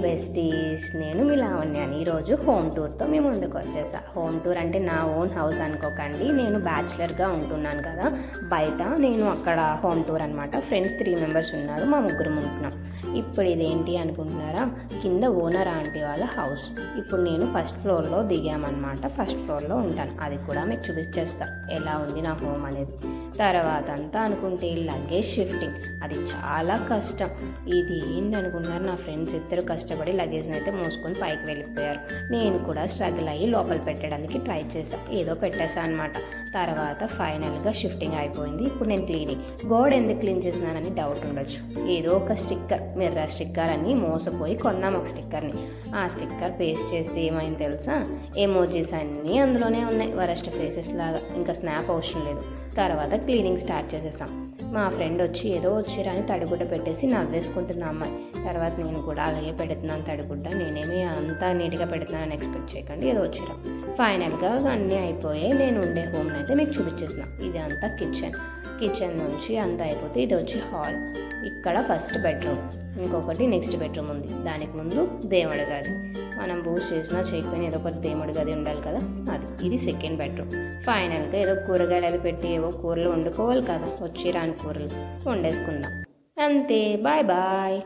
Besties, నేను మీ లావణ్యాని. ఈరోజు home టూర్తో మీ ముందుకు వచ్చేసా. హోమ్ టూర్ అంటే నా ఓన్ హౌస్ అనుకోకండి, నేను బ్యాచులర్గా ఉంటున్నాను కదా బయట. నేను అక్కడ హోమ్ టూర్ అనమాట. ఫ్రెండ్స్ 3 మెంబర్స్ ఉన్నారు, మా ముగ్గురు ఉంటున్నాం. ఇప్పుడు ఇదేంటి అనుకుంటున్నారా, కింద ఓనర్ ఆంటీ వాళ్ళ హౌస్. ఇప్పుడు నేను ఫస్ట్ ఫ్లోర్లో దిగామన్నమాట. ఫస్ట్ ఫ్లోర్లో ఉంటాను, అది కూడా మీకు చూపించేస్తా ఎలా ఉంది నా హోమ్ అనేది. తర్వాత అంతా అనుకుంటే లగేజ్ షిఫ్టింగ్, అది చాలా కష్టం. ఇది ఏంటి అనుకున్నారు, నా ఫ్రెండ్స్ ఇద్దరు కష్టపడి లగేజ్ని అయితే మోసుకొని పైకి వెళ్ళిపోయారు. నేను కూడా స్ట్రగుల్ అయ్యి లోపల పెట్టడానికి ట్రై చేశాను, ఏదో పెట్టేశాను అనమాట. తర్వాత ఫైనల్గా షిఫ్టింగ్ అయిపోయింది. ఇప్పుడు నేను క్లీనింగ్. గోడ ఎందుకు క్లీన్ చేసినానని డౌట్ ఉండొచ్చు. ఏదో ఒక స్టిక్కర్, మిర్రర్ స్టిక్కర్ అని మోసపోయి కొన్నాం ఒక స్టిక్కర్ని. ఆ స్టిక్కర్ పేస్ట్ చేస్తే ఏమైంది తెలుసా, ఎమోజీస్ అన్నీ అందులోనే ఉన్నాయి, వరస్ట్ ఫేసెస్ లాగా. ఇంకా స్నాప్ అవసరం లేదు. తర్వాత క్లీనింగ్ స్టార్ట్ చేసేసాం. మా ఫ్రెండ్ వచ్చి ఏదో వచ్చిరని తడిగుడ్డ పెట్టేసి నవ్వేసుకుంటున్న అమ్మాయి. తర్వాత నేను కూడా అలాగే పెడుతున్నాను తడిగుడ్డ, నేనేమి అంతా నీట్గా పెడుతున్నానని ఎక్స్పెక్ట్ చేయకండి, ఏదో వచ్చిరా. ఫైనల్గా అన్నీ అయిపోయాయి. నేను ఉండే హోమ్ని అయితే మీకు చూపించేసిన. ఇది అంతా కిచెన్ నుంచి అంతా అయిపోతే ఇది వచ్చి హాల్. ఇక్కడ ఫస్ట్ బెడ్రూమ్, ఇంకొకటి నెక్స్ట్ బెడ్రూమ్ ఉంది. దానికి ముందు దేవుడి గది. మనం బూస్ట్ చేసినా చేయకపోయినా ఏదో ఒకటి దేవుడి గది ఉండాలి కదా, అది. ఇది సెకండ్ బెడ్రూమ్. ఫైనల్గా ఏదో కూరగాయలు అది పెట్టి ఏవో కూరలు వండుకోవాలి కదా, వచ్చి రాని కూరలు వండేసుకుందాం అంతే. Bye bye.